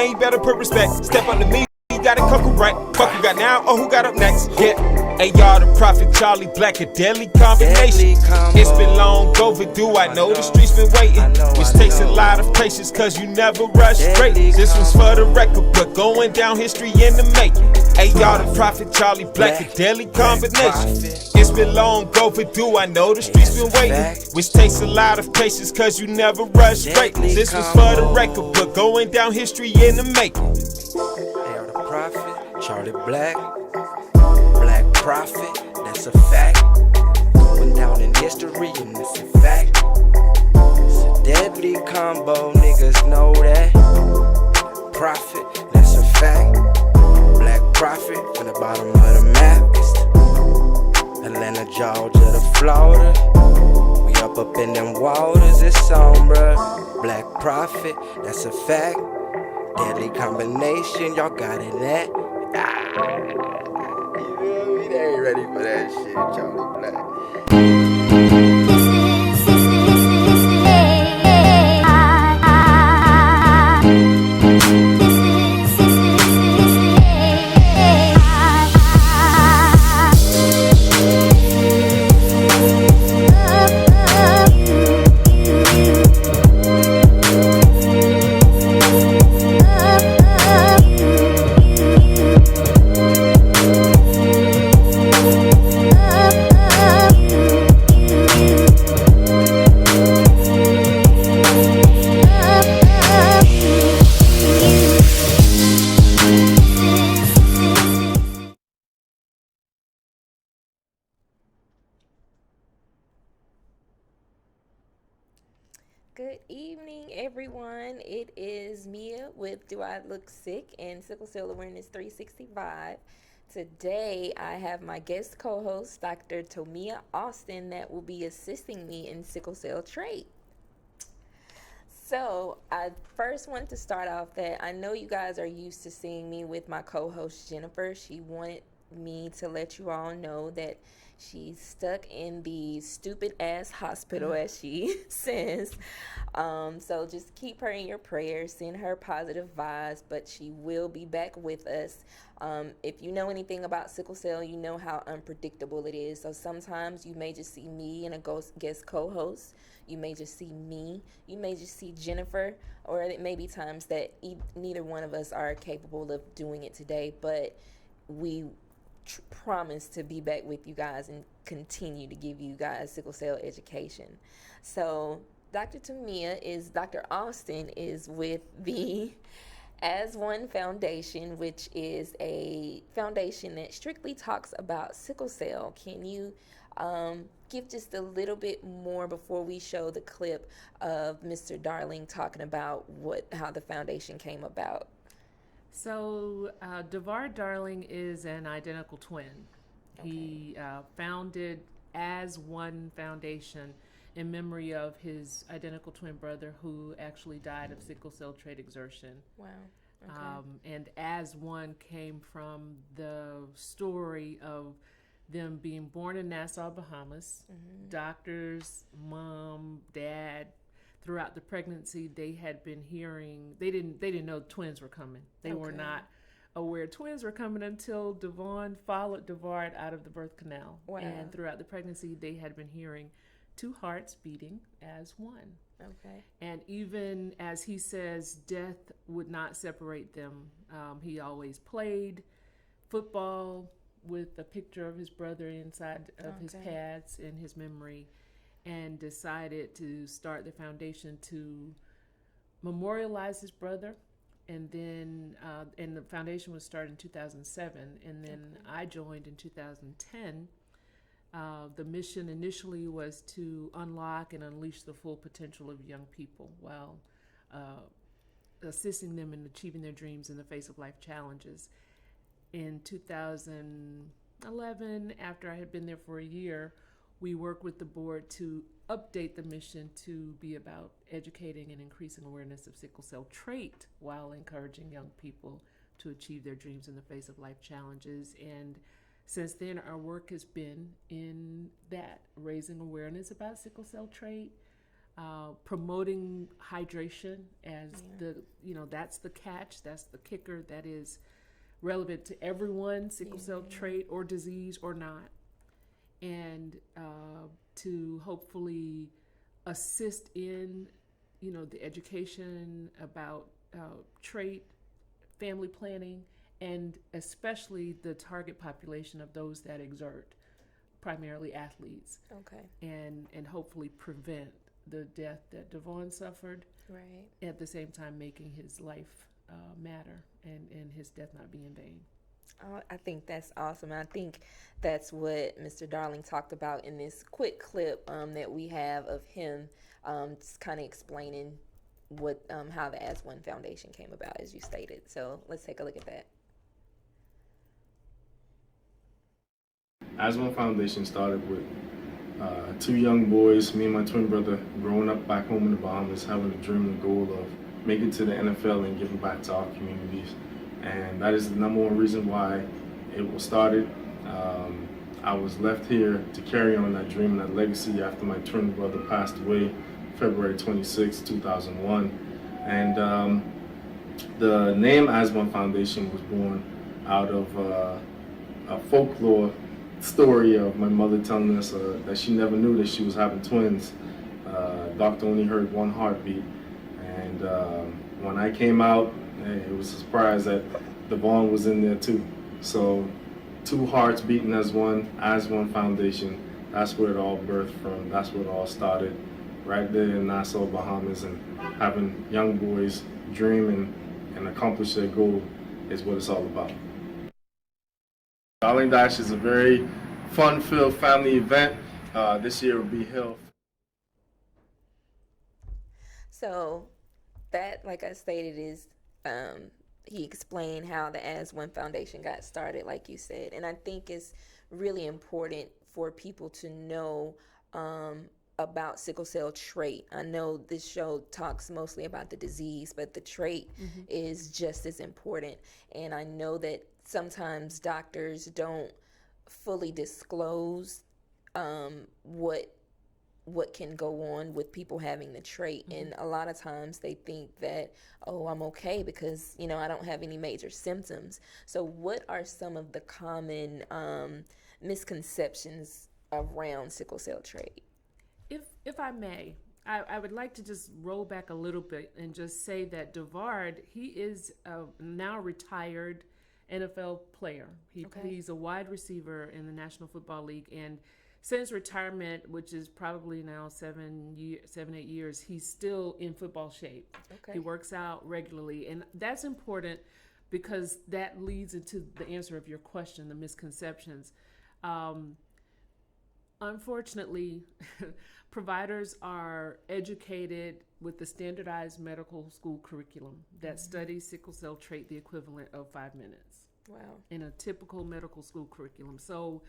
man, you better put respect. Step up to me, you got a couple right. Fuck who got now or who got up next. Yeah. Hey y'all, the Prophet Charlie Black, a deadly combination. It's been long overdue, I know the streets been waiting. Which takes a lot of patience, cause you never rush straight. This one's for the record, but going down history in the making. Hey y'all, the Prophet Charlie Black, a deadly combination. It's been long overdue, I know the streets been waiting. Which takes a lot of patience, cause you never rush straight. This one's for the record, but going down history in the making. Hey, the Prophet, Charlie Black, Black Prophet, that's a fact. Going down in history and it's a fact. It's a deadly combo, niggas know that. Prophet, that's a fact. Black Prophet, from the bottom of the map. Atlanta, Georgia to Florida. We up in them waters, it's on, bruh. Black Prophet, that's a fact. Deadly combination, y'all got it at. They ain't ready for that shit, Charlie Black. Good evening, everyone. It is Mia with Do I Look Sick and Sickle Cell Awareness 365. Today, I have my guest co-host, Dr. Tomia Austin, that will be assisting me in sickle cell trait. So, I first wanted to start off that I know you guys are used to seeing me with my co-host, Jennifer. She wanted me to let you all know that she's stuck in the stupid ass hospital, as she says. So just keep her in your prayers, send her positive vibes, but she will be back with us. If you know anything about sickle cell, you know how unpredictable it is. So sometimes you may just see me and a guest co-host. You may just see me. You may just see Jennifer, or it may be times that neither one of us are capable of doing it today, but we promise to be back with you guys and continue to give you guys sickle cell education. So Dr. Austin is with the As One Foundation, which is a foundation that strictly talks about sickle cell. Can you give just a little bit more before we show the clip of Mr. Darling talking about how the foundation came about? So, DeVar Darling is an identical twin. Okay. He founded As One Foundation in memory of his identical twin brother who actually died of sickle cell trait exertion. Wow. Okay. And As One came from the story of them being born in Nassau, Bahamas. Mm-hmm. Doctors, mom, dad, throughout the pregnancy, they had been hearing. They didn't know twins were coming. They were not aware twins were coming until Devon followed DeVar out of the birth canal. Wow. And throughout the pregnancy, they had been hearing two hearts beating as one. Okay. And even as he says, death would not separate them. He always played football with a picture of his brother inside of his pads in his memory, and decided to start the foundation to memorialize his brother. And then and the foundation was started in 2007, and then I joined in 2010. The mission initially was to unlock and unleash the full potential of young people while assisting them in achieving their dreams in the face of life challenges. In 2011, after I had been there for a year, we worked with the board to update the mission to be about educating and increasing awareness of sickle cell trait while encouraging young people to achieve their dreams in the face of life challenges. And since then, our work has been in that, raising awareness about sickle cell trait, promoting hydration as that's the catch, that's the kicker, that is relevant to everyone, sickle cell trait or disease or not, and to hopefully assist in the education about trait, family planning, and especially the target population of those that exert, primarily athletes. Okay. And hopefully prevent the death that Devon suffered. Right. At the same time, making his life matter and his death not be in vain. Oh, I think that's awesome. I think that's what Mr. Darling talked about in this quick clip that we have of him just kind of explaining what how the As One Foundation came about, as you stated. So let's take a look at that. As One Foundation started with two young boys, me and my twin brother, growing up back home in the Bahamas, having a dream and goal of making it to the NFL and giving back to our communities. And that is the number one reason why it was started. I was left here to carry on that dream and that legacy after my twin brother passed away February 26, 2001. And the name As One Foundation was born out of a folklore story of my mother telling us that she never knew that she was having twins. Doctor only heard one heartbeat. And when I came out, it was a surprise that Devon was in there too. So two hearts beating as one foundation. That's where it all birthed from. That's where it all started, right there in Nassau, Bahamas, and having young boys dream and accomplish their goal is what it's all about. Darling Dash is a very fun-filled family event. This year will be held. So that, like I stated, is he explained how the As One Foundation got started, like you said. And I think it's really important for people to know about sickle cell trait. I know this show talks mostly about the disease, but the trait is just as important. And I know that sometimes doctors don't fully disclose what can go on with people having the trait. And a lot of times they think that, oh, I'm okay because I don't have any major symptoms. So what are some of the common misconceptions around sickle cell trait? If I may, I would like to just roll back a little bit and just say that Devard, he is a now retired NFL player. He's a wide receiver in the National Football League, and since retirement, which is probably now 7-8 years, he's still in football shape. Okay. He works out regularly, and that's important because that leads into the answer of your question, the misconceptions. Unfortunately, providers are educated with the standardized medical school curriculum that studies sickle cell trait the equivalent of 5 minutes. Wow. In a typical medical school curriculum. So,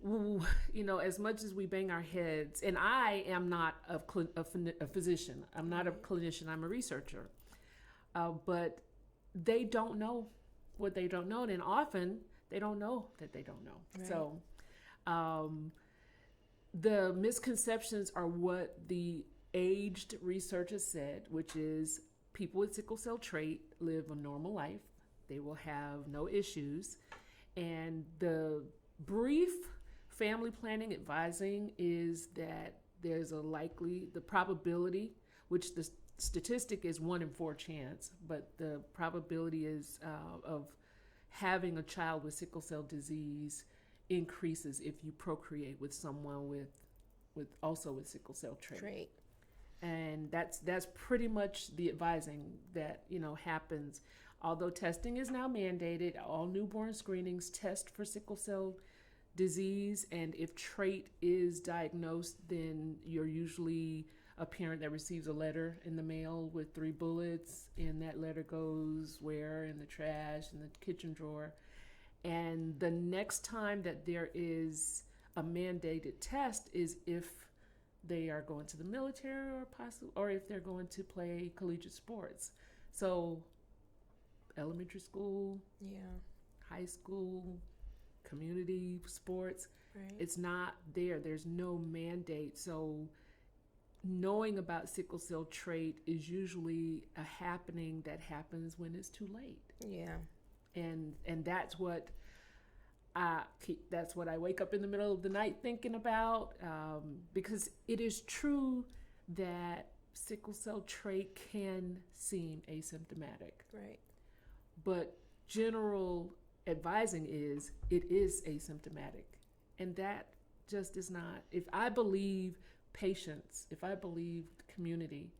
as much as we bang our heads, and I am not a physician, I'm not a clinician, I'm a researcher, but they don't know what they don't know, and often they don't know that they don't know. Right. So the misconceptions are what the aged research has said, which is people with sickle cell trait live a normal life. They will have no issues. And the brief family planning advising is that there's the probability, which the statistic is 1 in 4 chance, but the probability is of having a child with sickle cell disease increases if you procreate with someone with sickle cell trait. And that's pretty much the advising that happens. Although testing is now mandated, all newborn screenings test for sickle cell disease, and if trait is diagnosed, then you're usually a parent that receives a letter in the mail with 3 bullets, and that letter goes where? In the trash, in the kitchen drawer. And the next time that there is a mandated test is if they are going to the military or if they're going to play collegiate sports. So elementary school, high school, community sports, right. It's not there. There's no mandate. So knowing about sickle cell trait is usually a happening that happens when it's too late. Yeah. And that's what that's what I wake up in the middle of the night thinking about, because it is true that sickle cell trait can seem asymptomatic. Right. But general advising is it is asymptomatic. And that just is not. If I believe patients, if I believe community,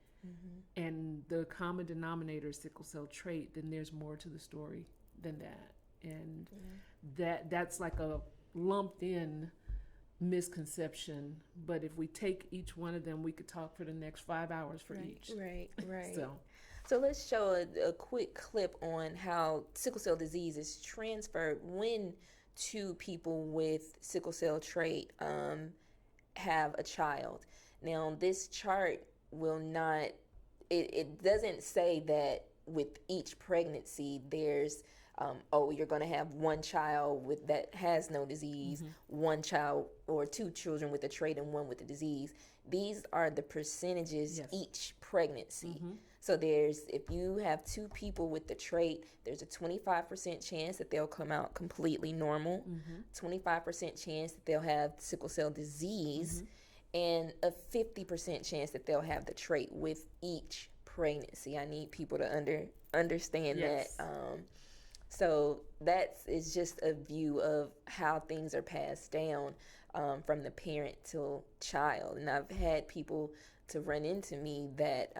and the common denominator is sickle cell trait, then there's more to the story than that. And that's like a lumped in misconception. But if we take each one of them, we could talk for the next 5 hours for each. Right. So let's show a quick clip on how sickle cell disease is transferred when two people with sickle cell trait have a child. Now, this chart will not, it doesn't say that with each pregnancy there's you're going to have one child with that has no disease, one child or two children with a trait and one with the disease. These are the percentages each pregnancy. So if you have two people with the trait, there's a 25% chance that they'll come out completely normal, 25% chance that they'll have sickle cell disease, and a 50% chance that they'll have the trait with each pregnancy. I need people to understand that. So is just a view of how things are passed down from the parent to child. And I've had people to run into me that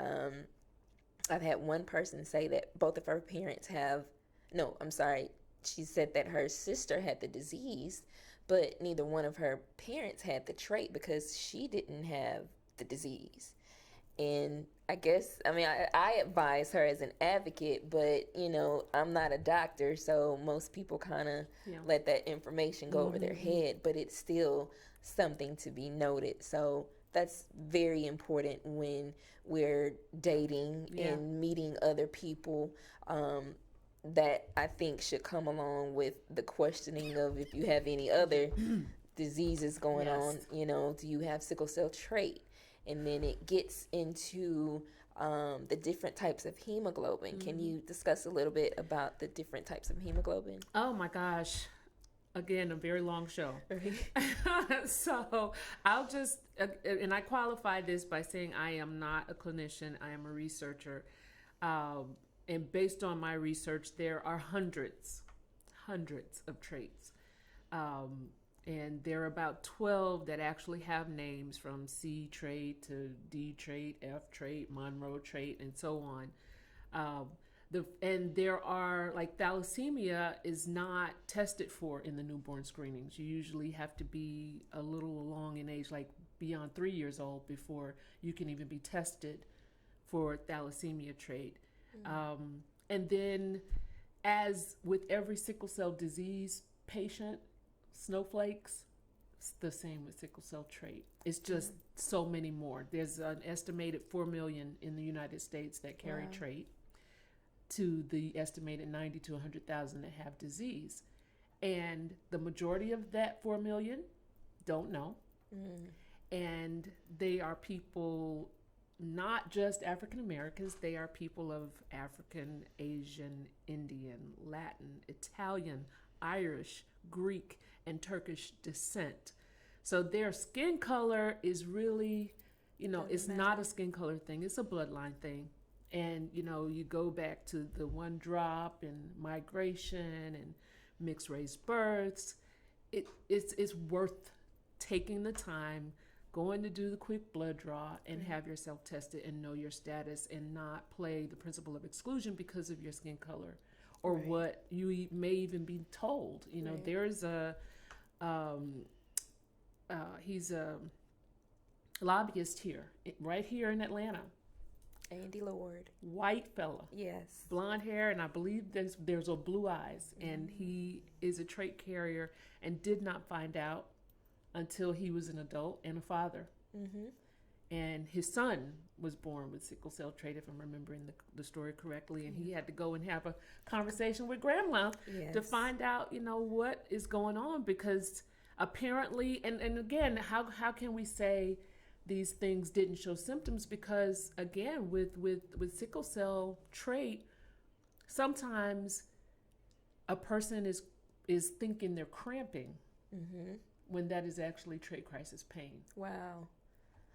I've had one person say that both of her parents she said that her sister had the disease, but neither one of her parents had the trait because she didn't have the disease. And I advise her as an advocate, but, I'm not a doctor, so most people kind of let that information go over their head, but it's still something to be noted. So that's very important when we're dating and meeting other people, that I think should come along with the questioning of if you have any other diseases going on, do you have sickle cell trait? And then it gets into the different types of hemoglobin. Can you discuss a little bit about the different types of hemoglobin? Oh my gosh. Again, a very long show. So I'll just, and I qualify this by saying I am not a clinician. I am a researcher. And based on my research, there are hundreds of traits. And there are about 12 that actually have names, from C trait to D trait, F trait, Monroe trait, and so on. And there are, like, thalassemia is not tested for in the newborn screenings. You usually have to be a little along in age, like beyond 3 years old, before you can even be tested for thalassemia trait. And then, as with every sickle cell disease patient, snowflakes, it's the same with sickle cell trait. It's just so many more. There's an estimated 4 million in the United States that carry trait, to the estimated 90 to 100,000 that have disease. And the majority of that 4 million don't know. And they are people, not just African Americans, they are people of African, Asian, Indian, Latin, Italian, Irish, Greek, and Turkish descent. So their skin color is really, it's not a skin color thing, it's a bloodline thing. And, you go back to the one drop and migration and mixed race births. It's worth taking the time, going to do the quick blood draw and have yourself tested and know your status, and not play the principle of exclusion because of your skin color or what you may even be told. There's he's a lobbyist here, right here in Atlanta. Andy Lord. White fella. Yes. Blonde hair, and I believe there's a blue eyes. And he is a trait carrier and did not find out until he was an adult and a father. And his son was born with sickle cell trait, if I'm remembering the story correctly. And he had to go and have a conversation with grandma to find out, what is going on. Because apparently, and again, how can we say these things didn't show symptoms because, again, with sickle cell trait, sometimes a person is thinking they're cramping when that is actually trait crisis pain. Wow.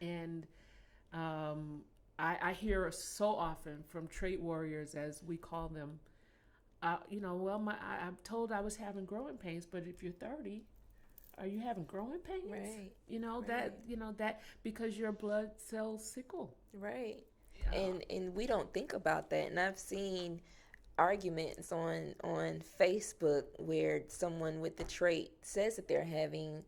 And I hear so often from trait warriors, as we call them, I'm told I was having growing pains, but if you're 30, are you having growing pains? Right. That because your blood cells sickle. Right. And we don't think about that. And I've seen arguments on Facebook where someone with the trait says that they're having,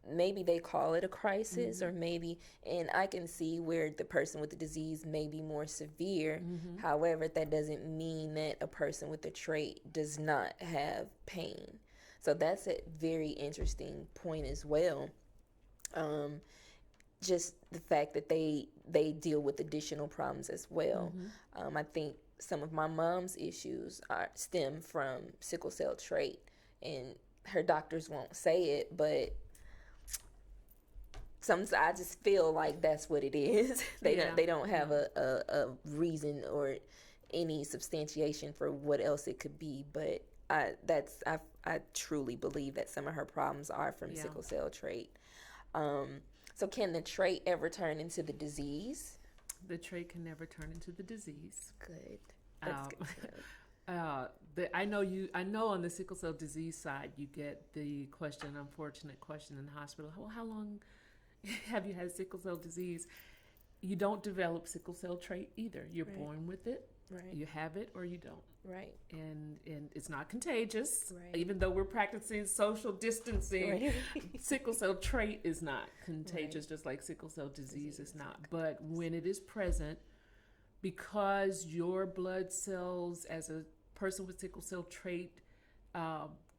maybe they call it a crisis, or maybe, and I can see where the person with the disease may be more severe. However, that doesn't mean that a person with the trait does not have pain. So that's a very interesting point as well. Just the fact that they deal with additional problems as well. I think some of my mom's issues stem from sickle cell trait, and her doctors won't say it, but sometimes I just feel like that's what it is. They don't have a reason or any substantiation for what else it could be, but I truly believe that some of her problems are from sickle cell trait. So can the trait ever turn into the disease? The trait can never turn into the disease. Good. That's good to know. I know on the sickle cell disease side, you get the unfortunate question in the hospital. Well, how long have you had sickle cell disease? You don't develop sickle cell trait either. You're born with it. Right. You have it or you don't. Right. And it's not contagious. Right. Even though we're practicing social distancing, sickle cell trait is not contagious, just like sickle cell disease is not. But when it is present, because your blood cells as a person with sickle cell trait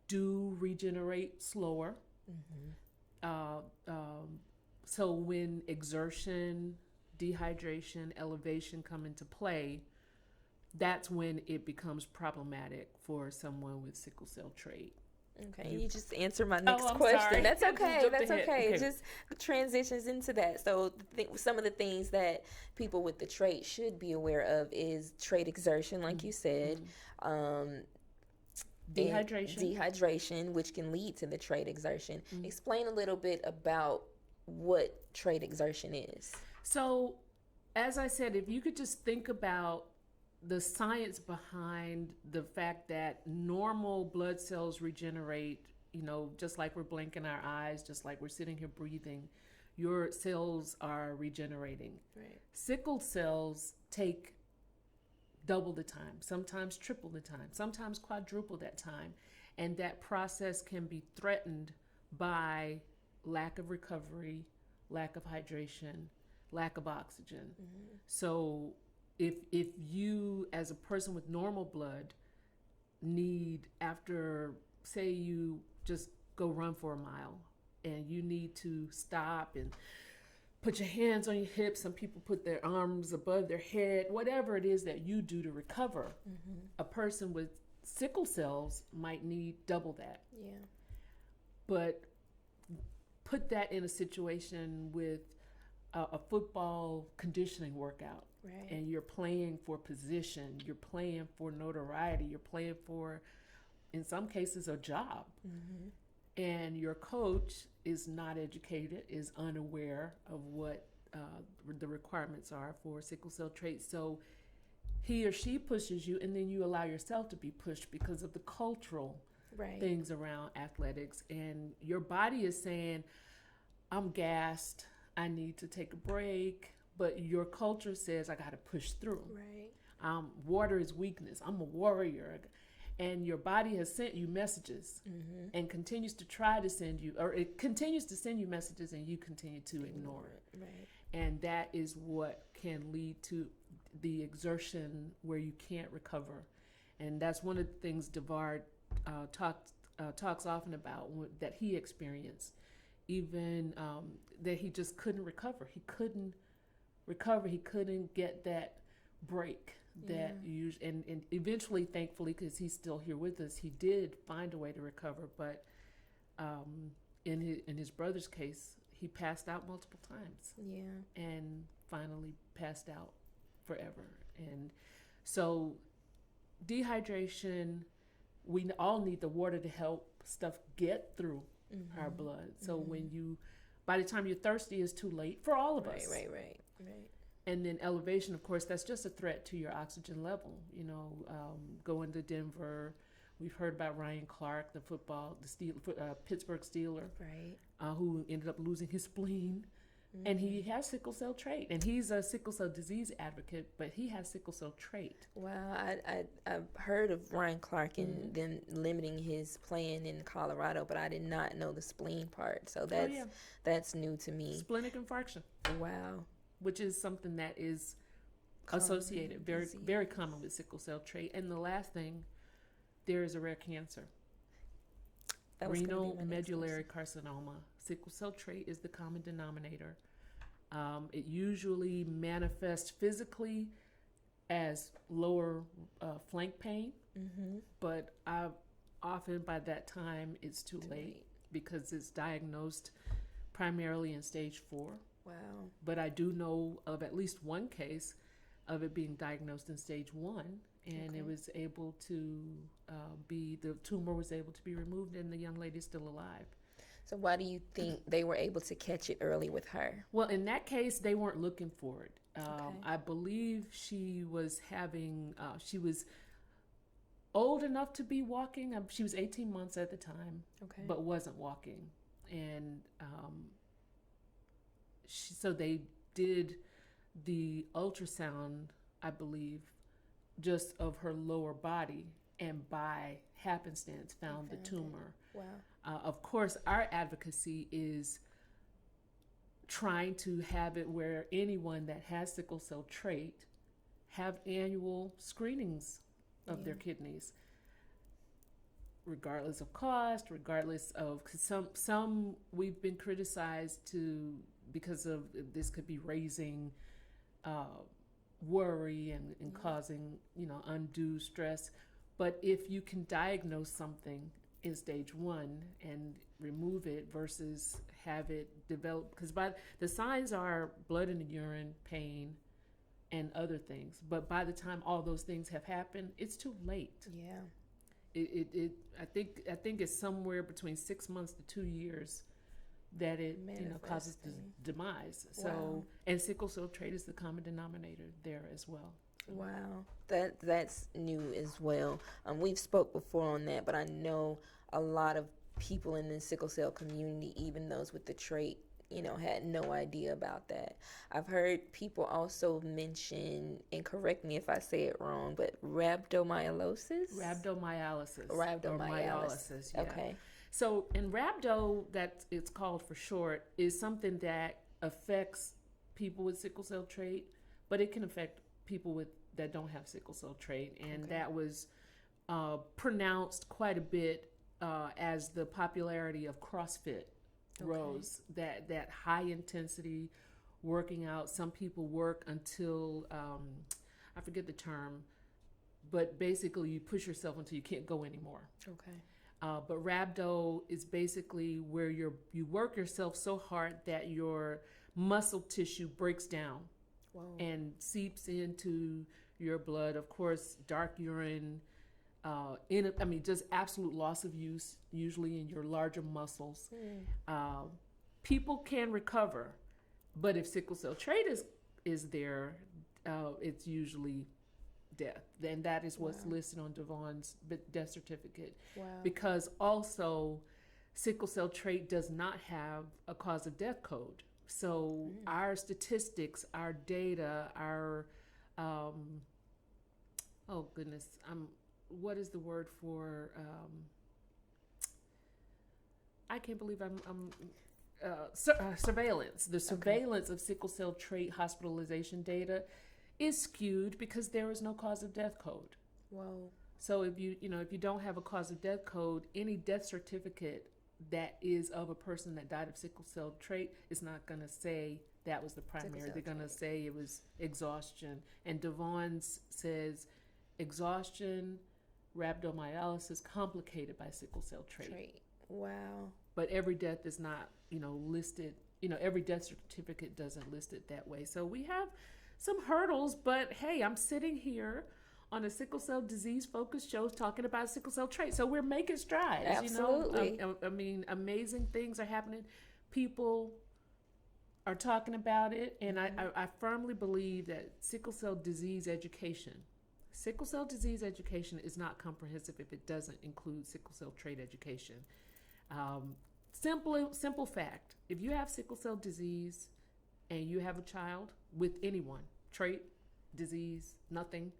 do regenerate slower. So when exertion, dehydration, elevation come into play, that's when it becomes problematic for someone with sickle cell trait. Okay, you just answered my next I'm question. sorry. That's okay. Jumped That's ahead. okay. Okay. It just transitions into that. So some of the things that people with the trait should be aware of is trait exertion, like you said, dehydration, which can lead to the trait exertion. Explain a little bit about what trait exertion is. So, as I said, if you could just think about the science behind the fact that normal blood cells regenerate, just like we're blinking our eyes, just like we're sitting here breathing, your cells are regenerating. Right. Sickle cells take double the time, sometimes triple the time, sometimes quadruple that time. And that process can be threatened by lack of recovery, lack of hydration, lack of oxygen. So if you, as a person with normal blood, need, after, say you just go run for a mile and you need to stop and put your hands on your hips, some people put their arms above their head, whatever it is that you do to recover, a person with sickle cells might need double that. Yeah. But put that in a situation with a football conditioning workout. Right. And you're playing for position, you're playing for notoriety, you're playing for, in some cases, a job. And your coach is not educated, is unaware of what the requirements are for sickle cell trait. So he or she pushes you, and then you allow yourself to be pushed because of the cultural things around athletics. And your body is saying, I'm gassed, I need to take a break. But your culture says, I got to push through. Right. Water is weakness. I'm a warrior. And your body has sent you messages and continues to try to send you, or it continues to send you messages and you continue to ignore it. Right. And that is what can lead to the exertion where you can't recover. And that's one of the things DeVard talks often about that he experienced. Even that he just couldn't recover. He couldn't recover. He couldn't get that break that and eventually, thankfully, because he's still here with us, he did find a way to recover. But in his brother's case, he passed out multiple times. Yeah. And finally passed out forever. And so dehydration, we all need the water to help stuff get through our blood. So by the time you're thirsty, it's too late for all of us. Right. And then elevation, of course, that's just a threat to your oxygen level. Going to Denver, we've heard about Ryan Clark, the Pittsburgh Steeler, Right. who ended up losing his spleen. And he has sickle cell trait, and he's a sickle cell disease advocate, but he has sickle cell trait. Wow, I've heard of Ryan Clark and them limiting his playing in Colorado, but I did not know the spleen part. So that's new to me. Splenic infarction. Wow. Which is something that is Common associated, very, disease. very common with sickle cell trait. And the last thing, there is a rare cancer. That was gonna be Renal my next medullary carcinoma. Sickle cell trait is the common denominator. It usually manifests physically as lower flank pain, but often by that time it's too late because it's diagnosed primarily in stage 4. Wow. But I do know of at least one case of it being diagnosed in stage 1, and it was able to the tumor was able to be removed, and the young lady's still alive. So why do you think they were able to catch it early with her? Well, in that case, they weren't looking for it. I believe she was she was old enough to be walking. She was 18 months at the time, but wasn't walking. And so they did the ultrasound, I believe, just of her lower body, and by happenstance found the tumor. Wow. Of course, our advocacy is trying to have it where anyone that has sickle cell trait have annual screenings of their kidneys, regardless of cost, regardless of, cause some we've been criticized because of this could be raising worry and causing undue stress. But if you can diagnose something in stage 1 and remove it versus have it develop, because the signs are blood in the urine, pain, and other things. But by the time all those things have happened, it's too late. Yeah. I think it's somewhere between 6 months to 2 years that it causes demise. So, and sickle cell trait is the common denominator there as well. Wow, that's new as well. We've spoke before on that, but I know a lot of people in the sickle cell community, even those with the trait, had no idea about that. I've heard people also mention, and correct me if I say it wrong, but rhabdomyolysis? Rhabdomyolysis, yeah. Okay. So in rhabdo, that it's called for short, is something that affects people with sickle cell trait, but it can affect people that don't have sickle cell trait, and that was pronounced quite a bit as the popularity of CrossFit rose. That high intensity working out. Some people work until I forget the term, but basically you push yourself until you can't go anymore. Okay. But rhabdo is basically where you work yourself so hard that your muscle tissue breaks down. Whoa. And seeps into your blood. Of course, dark urine, just absolute loss of use, usually in your larger muscles. People can recover, but if sickle cell trait is there, it's usually death. And that is what's listed on Devon's death certificate. Wow. Because also, sickle cell trait does not have a cause of death code. So our statistics, our data, our what is the word for? I can't believe surveillance. The surveillance of sickle cell trait hospitalization data is skewed because there is no cause of death code. Whoa. So if you don't have a cause of death code, any death certificate that is of a person that died of sickle cell trait is not going to say that was the primary. They're going to say it was exhaustion. And Devon's says exhaustion, rhabdomyolysis complicated by sickle cell trait. Wow. But every death is not, listed every death certificate doesn't list it that way. So we have some hurdles, but hey, I'm sitting here on a sickle cell disease focused show talking about sickle cell trait. So we're making strides. Absolutely. I mean, amazing things are happening. People are talking about it, and I firmly believe that sickle cell disease education is not comprehensive if it doesn't include sickle cell trait education. Simple fact: if you have sickle cell disease and you have a child with anyone, trait, disease, nothing,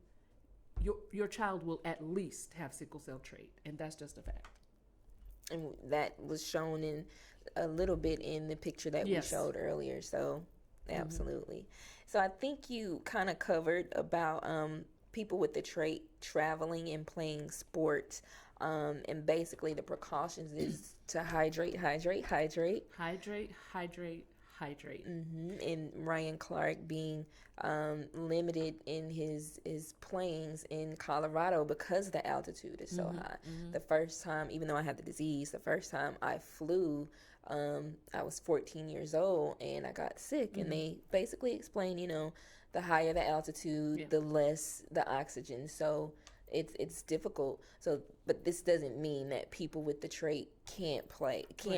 your child will at least have sickle cell trait, and that's just a fact. And that was shown in a little bit in the picture that we showed earlier. So absolutely. So I think you kind of covered about people with the trait traveling and playing sports, and basically the precautions is to hydrate. And Ryan Clark being limited in his playings in Colorado because the altitude is so high. The first time, even though I had the disease, the first time I flew, I was 14 years old and I got sick. And they basically explained, the higher the altitude, the less the oxygen. So it's difficult. So, but this doesn't mean that people with the trait can't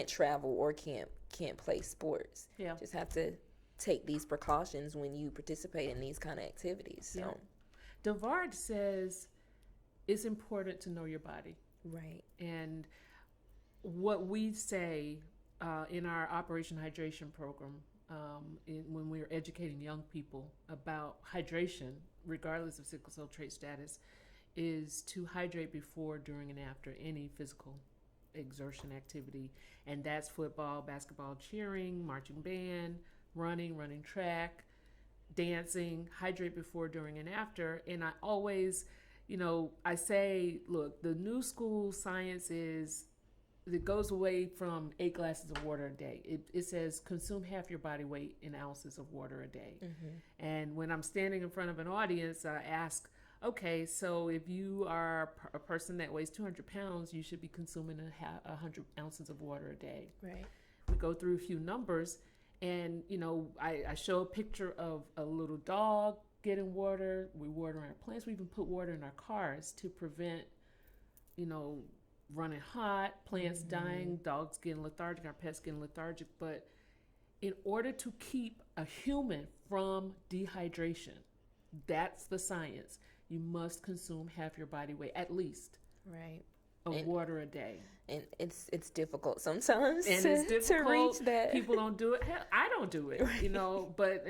travel or can't play sports. Yeah. Just have to take these precautions when you participate in these kind of activities. So, Devard says it's important to know your body. Right. And what we say in our Operation Hydration program, when we're educating young people about hydration, regardless of sickle cell trait status, is to hydrate before, during, and after any physical exertion activity. And that's football, basketball, cheering, marching band, running track, dancing. Hydrate before, during, and after. And I always, I say, look, the new school science it goes away from 8 glasses of water a day. It says consume half your body weight in ounces of water a day. And when I'm standing in front of an audience, I ask, okay, so if you are a person that weighs 200 pounds, you should be consuming 100 ounces of water a day. Right. We go through a few numbers, and I show a picture of a little dog getting water. We water our plants. We even put water in our cars to prevent, running hot, plants dying, dogs getting lethargic, our pets getting lethargic. But in order to keep a human from dehydration, that's the science. You must consume half your body weight, at least, of water a day. And it's difficult sometimes and it's difficult to reach that. People don't do it. Hell, I don't do it, But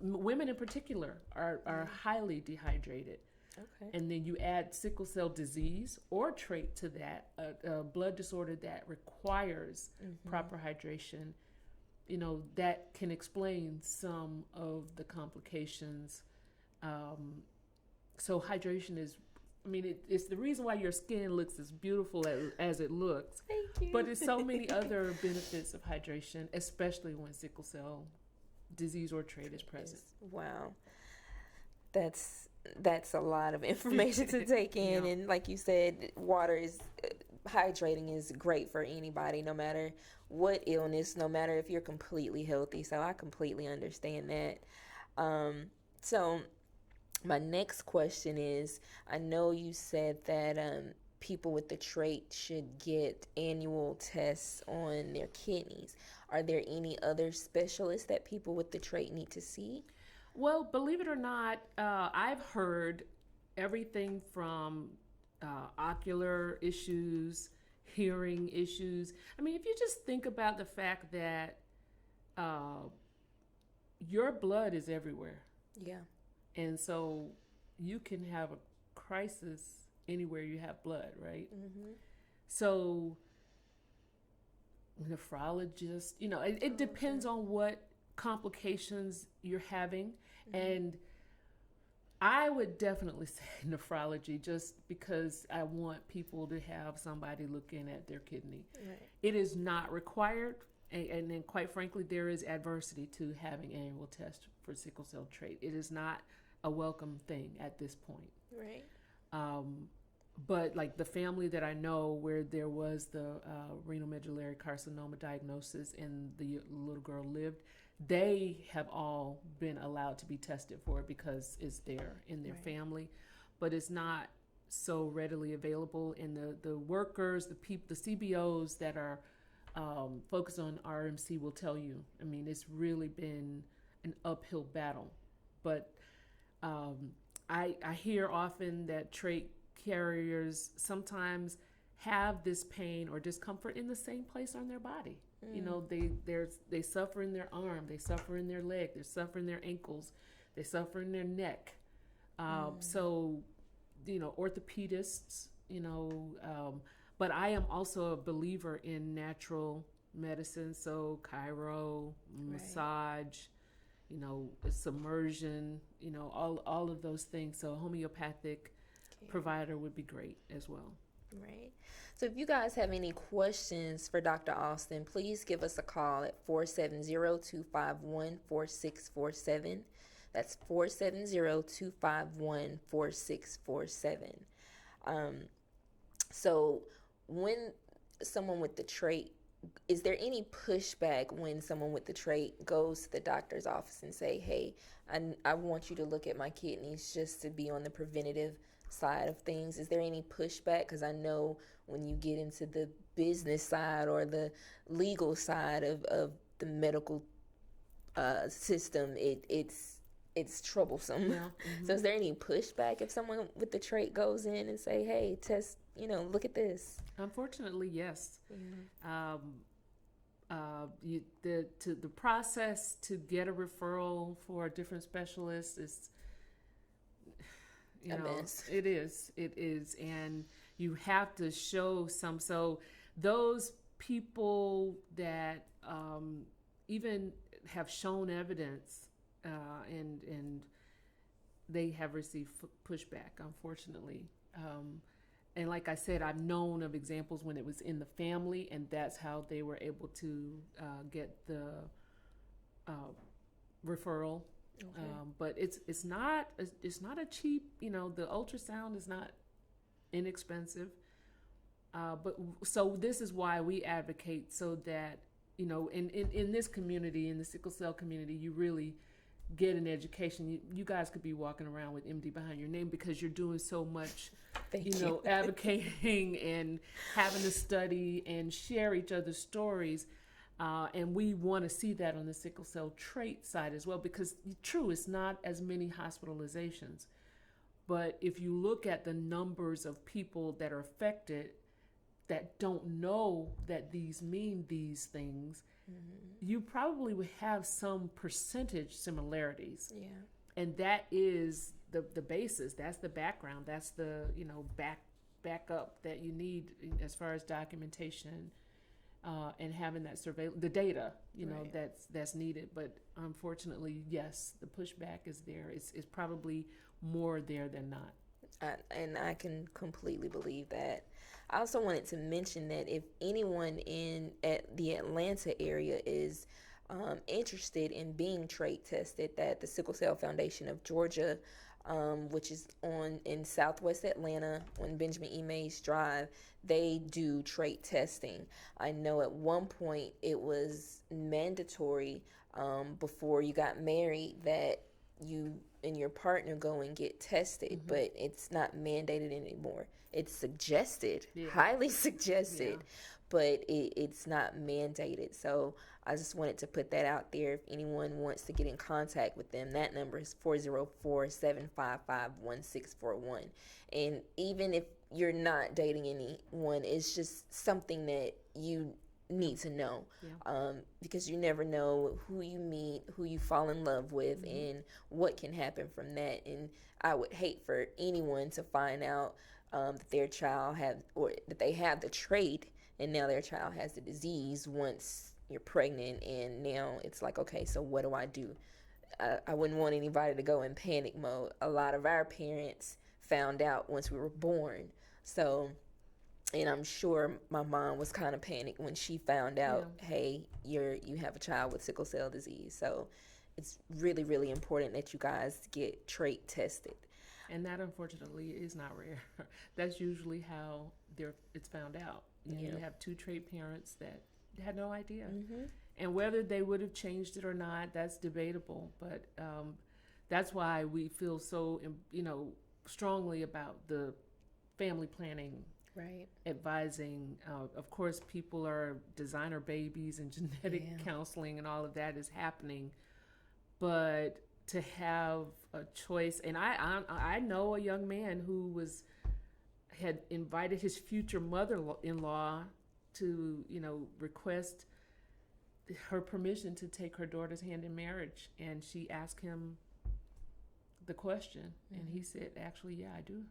women in particular are highly dehydrated. Okay. And then you add sickle cell disease or trait to that, a blood disorder that requires proper hydration. That can explain some of the complications. So hydration is, it's the reason why your skin looks as beautiful as it looks. Thank you. But there's so many other benefits of hydration, especially when sickle cell disease or trait is present. Wow. That's a lot of information to take in. And like you said, hydrating is great for anybody, no matter what illness, no matter if you're completely healthy. So I completely understand that. So my next question is, I know you said that people with the trait should get annual tests on their kidneys. Are there any other specialists that people with the trait need to see? Well, believe it or not, I've heard everything from ocular issues, hearing issues. If you just think about the fact that your blood is everywhere. Yeah. And so you can have a crisis anywhere you have blood, right? So nephrologist, it depends on what complications you're having. And I would definitely say nephrology, just because I want people to have somebody looking at their kidney. Right. It is not required. And then, quite frankly, there is adversity to having annual tests for sickle cell trait. It is not a welcome thing at this point. Right. but like the family that I know where there was the renal medullary carcinoma diagnosis and the little girl lived, they have all been allowed to be tested for it because it's there in their family, but it's not so readily available. And the workers, the CBOs that are focused on RMC will tell you, I mean, it's really been an uphill battle. But I hear often that trait carriers sometimes have this pain or discomfort in the same place on their body. You know, they suffer in their arm, they suffer in their leg, they suffer in their ankles, they suffer in their neck. So, you know, orthopedists, you know, but I am also a believer in natural medicine, so chiro, massage, you know, submersion, you know, all of those things. So a homeopathic provider would be great as well. Right. So if you guys have any questions for Dr. Austin, please give us a call at 470-251-4647. That's 470-251-4647. So when someone with the trait, is there any pushback when someone with the trait goes to the doctor's office and say, hey, I want you to look at my kidneys just to be on the preventative side of things? Is there any pushback? Because I know when you get into the business side or the legal side of the medical system, it's troublesome. Yeah. Mm-hmm. So is there any pushback if someone with the trait goes in and say, hey, test, you know, look at this? Unfortunately, yes. Mm-hmm. The process to get a referral for a different specialist is, you know, it is, and you have to show some. So those people that even have shown evidence, and they have received pushback, unfortunately. And like I said, I've known of examples when it was in the family, and that's how they were able to get the referral. Okay. But it's not a cheap, you know, the ultrasound is not inexpensive. But so this is why we advocate, so that, you know, in this community, in the sickle cell community, you really get an education. You guys could be walking around with MD behind your name because you're doing so much, you know, advocating and having to study and share each other's stories. And we want to see that on the sickle cell trait side as well, because true, it's not as many hospitalizations. But if you look at the numbers of people that are affected that don't know that these mean these things, you probably would have some percentage similarities. Yeah. And that is the basis. That's the background. That's the, you know, backup that you need as far as documentation, and having that the data, you know, that's needed. But unfortunately, yes, the pushback is there. It's probably more there than not. And I can completely believe that. I also wanted to mention that if anyone at the Atlanta area is interested in being trait tested, that the Sickle Cell Foundation of Georgia, which is in Southwest Atlanta on Benjamin E. Mays Drive, they do trait testing. I know at one point it was mandatory before you got married that you and your partner go and get tested, but it's not mandated anymore. It's suggested, highly suggested, but it's not mandated. So I just wanted to put that out there. If anyone wants to get in contact with them, that number is 404-755-1641. And even if you're not dating anyone, it's just something that you need to know, because you never know who you meet, who you fall in love with, and what can happen from that. And I would hate for anyone to find out that their child that they have the trait, and now their child has the disease once you're pregnant, and now it's like, okay, so what do I do? I wouldn't want anybody to go in panic mode. A lot of our parents found out once we were born, so. And I'm sure my mom was kind of panicked when she found out, hey, you have a child with sickle cell disease. So it's really, really important that you guys get trait tested. And that, unfortunately, is not rare. That's usually how it's found out. You have two trait parents that had no idea. And whether they would have changed it or not, that's debatable. But that's why we feel so, strongly about the family planning, Right. advising. Of course, people are designer babies and genetic counseling and all of that is happening. But to have a choice, and I know a young man who had invited his future mother-in-law to request her permission to take her daughter's hand in marriage, and she asked him the question, and he said, actually, yeah, I do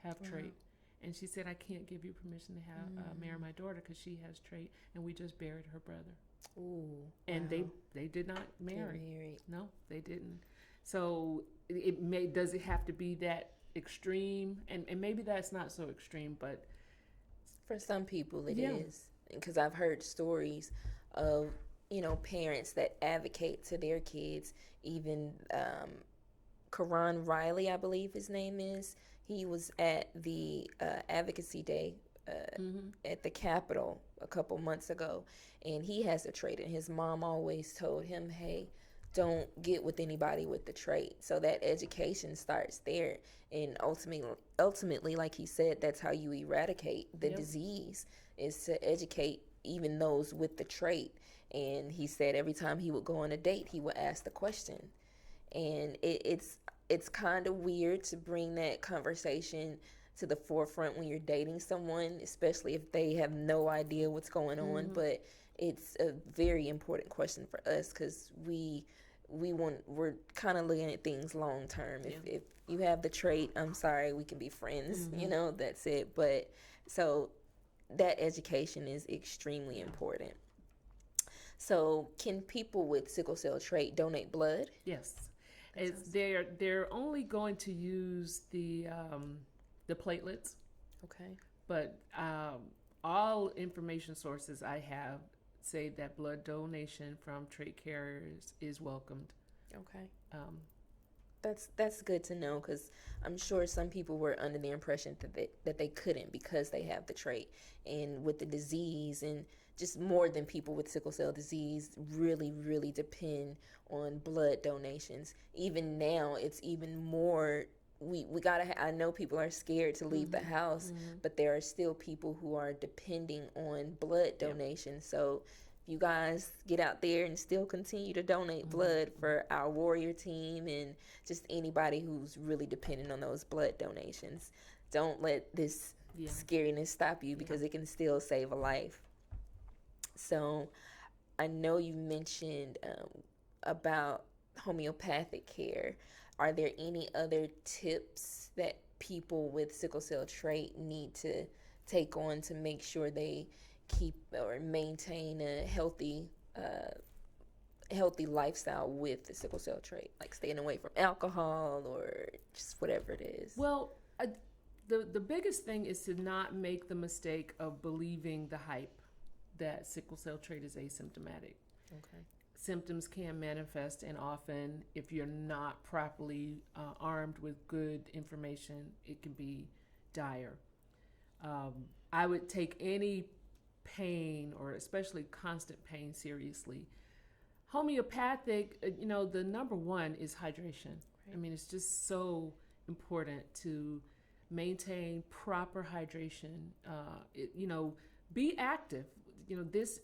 have trait. And she said, I can't give you permission to have marry my daughter because she has trait, and we just buried her brother. Ooh, and wow. they did not marry. Married. No, they didn't. So does it have to be that extreme? And maybe that's not so extreme, but For some people it Yeah. is. Because I've heard stories of, parents that advocate to their kids. Even Karan Riley, I believe his name is. He was at the Advocacy Day at the Capitol a couple months ago, and he has a trait, and his mom always told him, hey, don't get with anybody with the trait. So that education starts there, and ultimately, like he said, that's how you eradicate the disease, is to educate even those with the trait. And he said every time he would go on a date, he would ask the question. And it's kind of weird to bring that conversation to the forefront when you're dating someone, especially if they have no idea what's going on. But it's a very important question for us, because we're kind of looking at things long term. If you have the trait, I'm sorry, we can be friends. That's it. But so that education is extremely important. So can people with sickle cell trait donate blood? yes, they're only going to use the platelets, Okay. but all information sources I have say that blood donation from trait carriers is welcomed. Okay. That's good to know, because I'm sure some people were under the impression that they couldn't because they have the trait. And with the disease, and just more than people with sickle cell disease really, really depend on blood donations. Even now, it's even more. We gotta. I know people are scared to leave the house, but there are still people who are depending on blood donation. So you guys get out there and still continue to donate blood for our warrior team and just anybody who's really dependent on those blood donations. Don't let this scariness stop you, because it can still save a life. So I know you mentioned about homeopathic care. Are there any other tips that people with sickle cell trait need to take on to make sure they keep or maintain a healthy lifestyle with the sickle cell trait, like staying away from alcohol or just whatever it is? Well, the biggest thing is to not make the mistake of believing the hype that sickle cell trait is asymptomatic. Okay. Symptoms can manifest, and often, if you're not properly armed with good information, it can be dire. I would take any pain, or especially constant pain, seriously. Homeopathic, the number one is hydration. Right. I mean, it's just so important to maintain proper hydration. Be active. This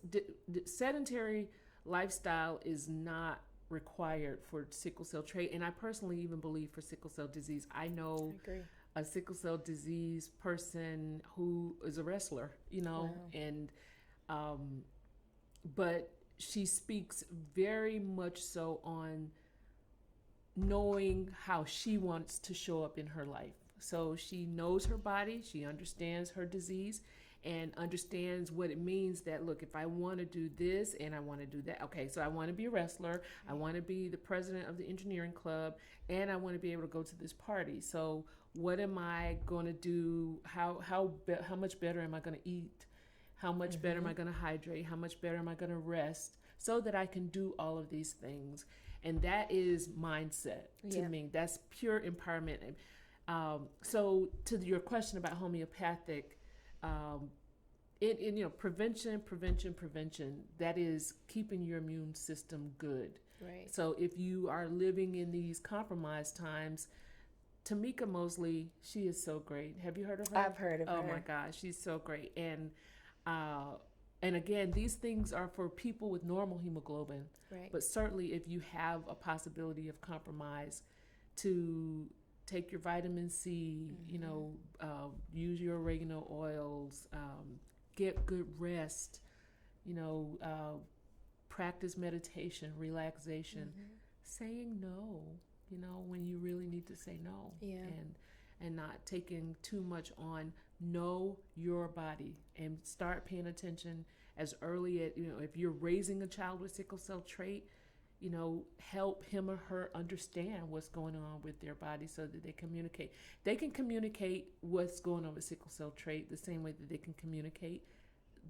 sedentary lifestyle is not required for sickle cell trait, and I personally even believe for sickle cell disease. I know a sickle cell disease person who is a wrestler, Wow. and but she speaks very much so on knowing how she wants to show up in her life. So she knows her body, she understands her disease, and understands what it means that, look, if I want to do this and I want to do that, okay, so I want to be a wrestler, I want to be the president of the engineering club, and I want to be able to go to this party. So what am I going to do? How much better am I going to eat? How much better am I going to hydrate? How much better am I going to rest, so that I can do all of these things? And that is mindset to me. That's pure empowerment. So to your question about homeopathic, prevention, that is keeping your immune system good. Right. So if you are living in these compromised times, Tamika Mosley, she is so great. Have you heard of her? I've heard of her. Oh my gosh, she's so great. And again, these things are for people with normal hemoglobin. Right. But certainly if you have a possibility of compromise, to take your vitamin C, use your oregano oils, get good rest, practice meditation, relaxation, saying no, when you really need to say no. Yeah. And not taking too much on. Know your body and start paying attention as early as, if you're raising a child with sickle cell trait, help him or her understand what's going on with their body so that they communicate. They can communicate what's going on with sickle cell trait the same way that they can communicate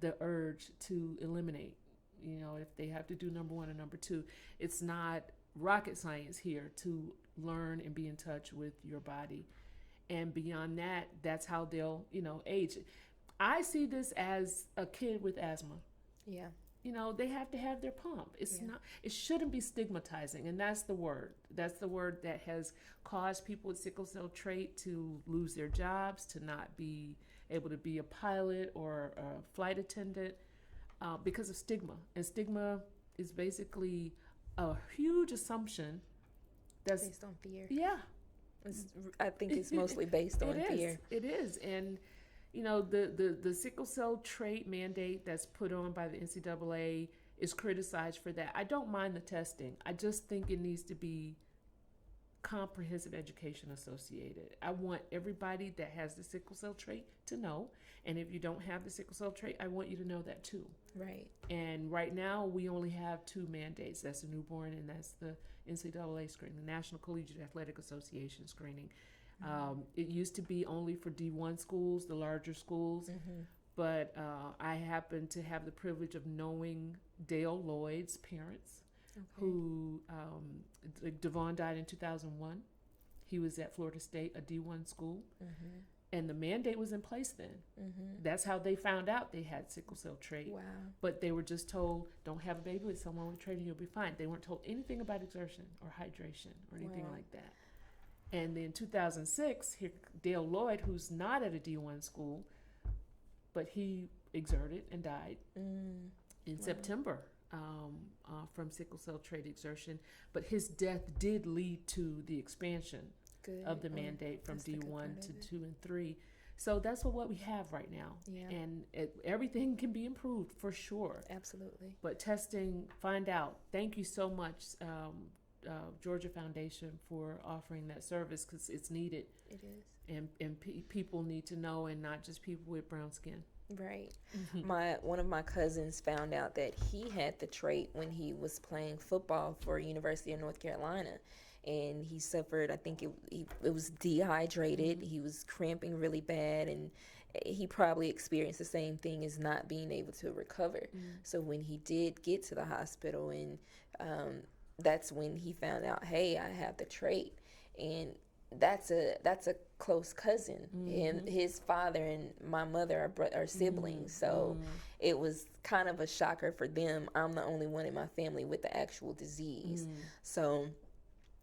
the urge to eliminate. If they have to do number 1 or number 2, it's not rocket science here to learn and be in touch with your body. And beyond that, that's how they'll, age. I see this as a kid with asthma. Yeah. They have to have their pump. It shouldn't be stigmatizing. And that's the word. That's the word that has caused people with sickle cell trait to lose their jobs, to not be able to be a pilot or a flight attendant because of stigma. And stigma is basically a huge assumption that's based on fear. Yeah. I think it's mostly based on fear. It is. And, the sickle cell trait mandate that's put on by the NCAA is criticized for that. I don't mind the testing. I just think it needs to be comprehensive education associated. I want everybody that has the sickle cell trait to know. And if you don't have the sickle cell trait, I want you to know that too. Right. And right now we only have 2 mandates. That's the newborn and that's the NCAA screening, the National Collegiate Athletic Association screening. It used to be only for D1 schools, the larger schools. But I happen to have the privilege of knowing Dale Lloyd's parents, who Devon died in 2001. He was at Florida State, a D1 school. And the mandate was in place then. That's how they found out they had sickle cell trait. Wow. But they were just told, don't have a baby with someone with trait and you'll be fine. They weren't told anything about exertion or hydration or anything like that. And then 2006, here, Dale Lloyd, who's not at a D1 school, but he exerted and died in September from sickle cell trait exertion. But his death did lead to the expansion of the mandate from D1 to 2 and 3. So that's what we have right now. Yeah. And everything can be improved for sure. Absolutely. But testing, find out. Thank you so much, Georgia Foundation, for offering that service because it's needed. It is. And people need to know, and not just people with brown skin. Right. One of my cousins found out that he had the trait when he was playing football for University of North Carolina. And he suffered, I think it was dehydrated. He was cramping really bad, and he probably experienced the same thing as not being able to recover. So when he did get to the hospital, and that's when he found out, hey, I have the trait. And that's a close cousin. And his father and my mother are siblings. So it was kind of a shocker for them. I'm the only one in my family with the actual disease. So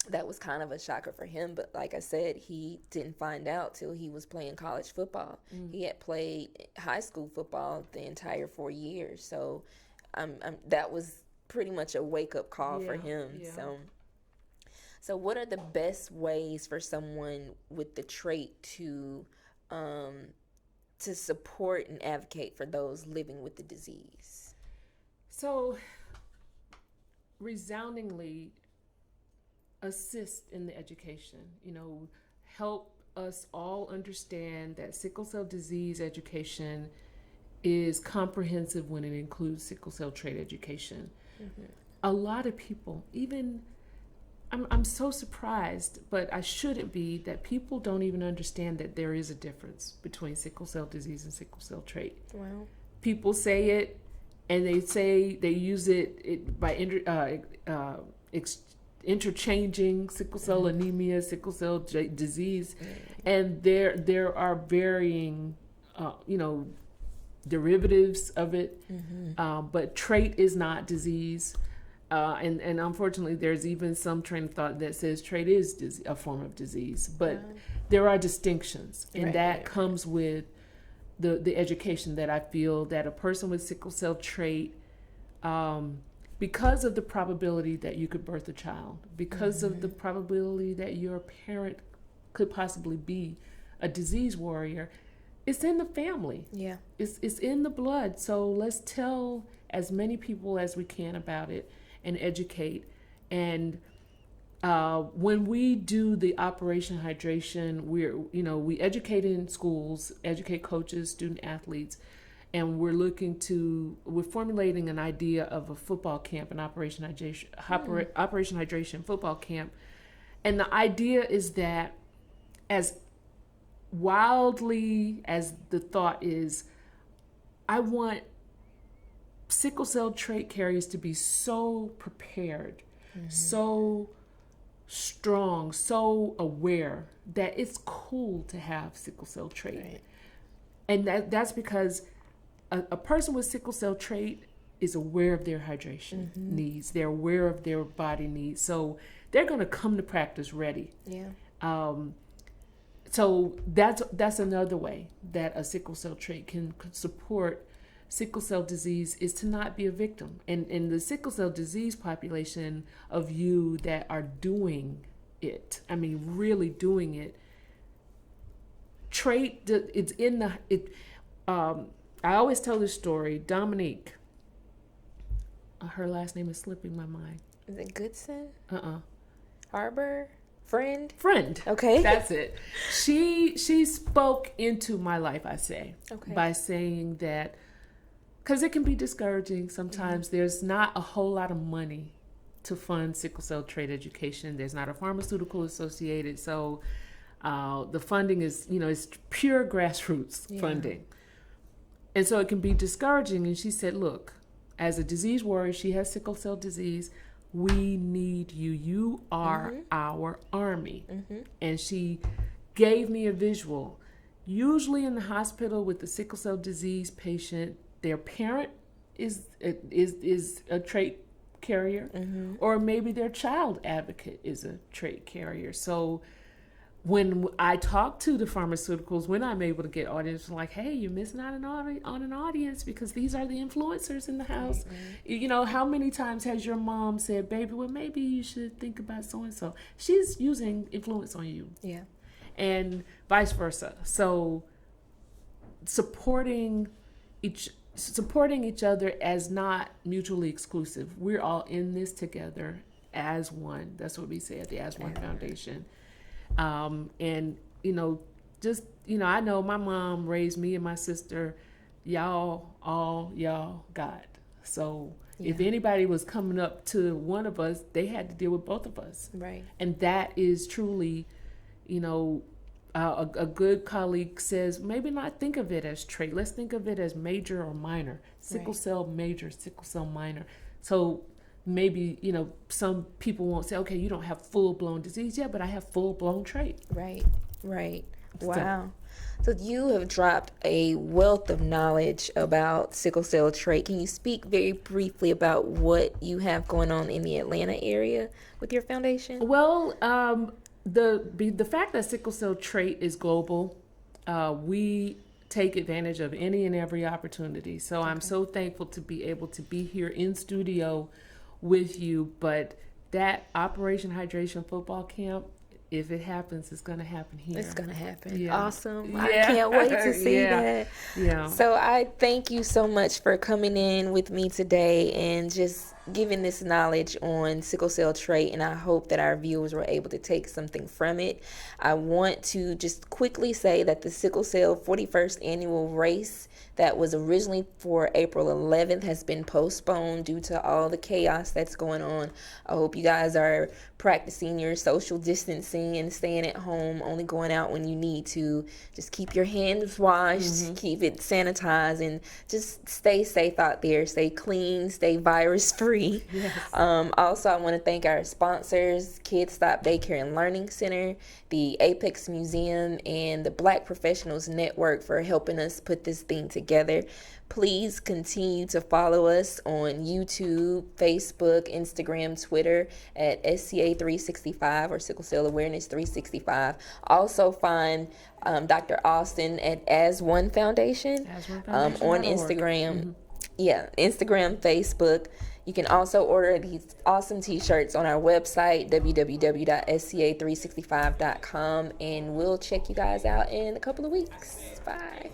that was kind of a shocker for him. But like I said, he didn't find out till he was playing college football. He had played high school football the entire 4 years. So that was pretty much a wake-up call for him. Yeah. So what are the best ways for someone with the trait to support and advocate for those living with the disease? So resoundingly assist in the education, help us all understand that sickle cell disease education is comprehensive when it includes sickle cell trait education. A lot of people, even I'm so surprised, but I shouldn't be, that people don't even understand that there is a difference between sickle cell disease and sickle cell trait. Wow. People say it, and they say they use it by interchanging sickle cell anemia, sickle cell disease, and there are varying, derivatives of it. But trait is not disease. And unfortunately, there's even some train of thought that says trait is a form of disease. But there are distinctions, and that comes with the education that I feel that a person with sickle cell trait, because of the probability that you could birth a child, because of the probability that your parent could possibly be a disease warrior, it's in the family. Yeah. It's in the blood. So let's tell as many people as we can about it and educate. And when we do the Operation Hydration, we educate in schools, educate coaches, student athletes, and we're formulating an idea of a football camp, an Operation Hydration football camp. And the idea is that, as wildly as the thought is, I want sickle cell trait carriers to be so prepared, so strong, so aware that it's cool to have sickle cell trait. Right. And that's because a person with sickle cell trait is aware of their hydration needs. They're aware of their body needs. So they're going to come to practice ready. Yeah. So that's another way that a sickle cell trait can support sickle cell disease, is to not be a victim. And in the sickle cell disease population of you that are doing it, I mean, really doing it, trait, it's in I always tell this story. Dominique, her last name is slipping my mind. Is it Goodson? Harbor? Friend? Okay. That's it. She spoke into my life, I say, by saying that, because it can be discouraging sometimes. There's not a whole lot of money to fund sickle cell trait education. There's not a pharmaceutical associated. So the funding is, it's pure grassroots funding. And so it can be discouraging. And she said, look, as a disease warrior, she has sickle cell disease. We need you. You are our army. And she gave me a visual. Usually in the hospital with the sickle cell disease patient, their parent is a trait carrier, or maybe their child advocate is a trait carrier. So when I talk to the pharmaceuticals, when I'm able to get audience, like, hey, you're missing out on an audience because these are the influencers in the house. How many times has your mom said, baby, well, maybe you should think about so-and-so. She's using influence on you. Yeah. And vice versa. So supporting each other as not mutually exclusive. We're all in this together as one. That's what we say at the As One Foundation. And I know my mom raised me and my sister, y'all got. So if anybody was coming up to one of us, they had to deal with both of us. Right. And that is truly, a good colleague says, maybe not think of it as trait. Let's think of it as major or minor. Sickle cell major, sickle cell minor. So maybe, some people won't say, okay, you don't have full-blown disease. Yeah, but I have full-blown trait. Right. Wow. So you have dropped a wealth of knowledge about sickle cell trait. Can you speak very briefly about what you have going on in the Atlanta area with your foundation? Well, the fact that sickle cell trait is global, we take advantage of any and every opportunity. So I'm so thankful to be able to be here in studio with you. But that Operation Hydration football camp, if it happens, it's going to happen here. It's going to happen. Yeah. Awesome. Yeah. I can't wait to see that. Yeah. So I thank you so much for coming in with me today and just giving this knowledge on sickle cell trait, and I hope that our viewers were able to take something from it. I want to just quickly say that the sickle cell 41st annual race that was originally for April 11th has been postponed due to all the chaos that's going on. I hope you guys are practicing your social distancing and staying at home, only going out when you need to. Just keep your hands washed, keep it sanitized, and just stay safe out there. Stay clean, stay virus free. free. Yes. Also, I want to thank our sponsors, Kids Stop Daycare and Learning Center, the Apex Museum, and the Black Professionals Network for helping us put this thing together. Please continue to follow us on YouTube, Facebook, Instagram, Twitter at SCA365 or Sickle Cell Awareness 365. Also find Dr. Austin at As One Foundation, on Instagram. Yeah, Instagram, Facebook. You can also order these awesome t-shirts on our website, www.sca365.com, and we'll check you guys out in a couple of weeks. Bye.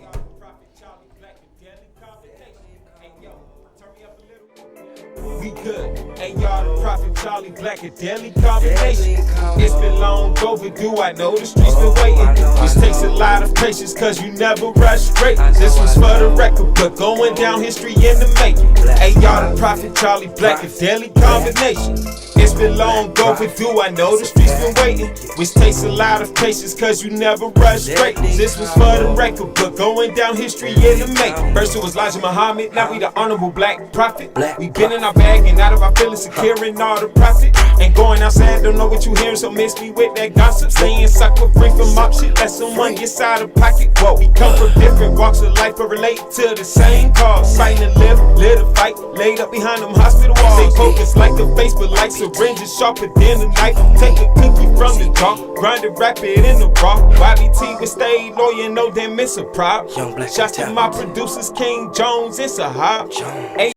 We good. Hey, y'all, the Prophet Charlie Black, a deadly combination. It's been long overdue, I know the streets been waiting. This takes a lot of patience, cause you never rush straight. This was for the record, but going down history in the making. Hey, y'all, the Prophet Charlie Black, a deadly combination. It's been long overdue, I know the streets been waiting. Which takes a lot of patience, cause you never rush straight. This was for the record, but going down history in the making. First it was Elijah Muhammad, now we the honorable black prophet. We been in our bag and out of our feelings, securing all the profit. Ain't going outside, don't know what you hearing, so miss me with that gossip. Saying sucker free from up shit, let someone get out of pocket. Whoa, we come from different walks of life, but relate to the same cause. Fighting to live, live a fight, laid up behind them hospital walls. They focus like the face, but like syringes sharper than a knife. Take a cookie from the jar, grind it, wrap it in the raw. YBT would stay loyal, no damn miss a prop. Shots to my producers, King Jones, it's a hop.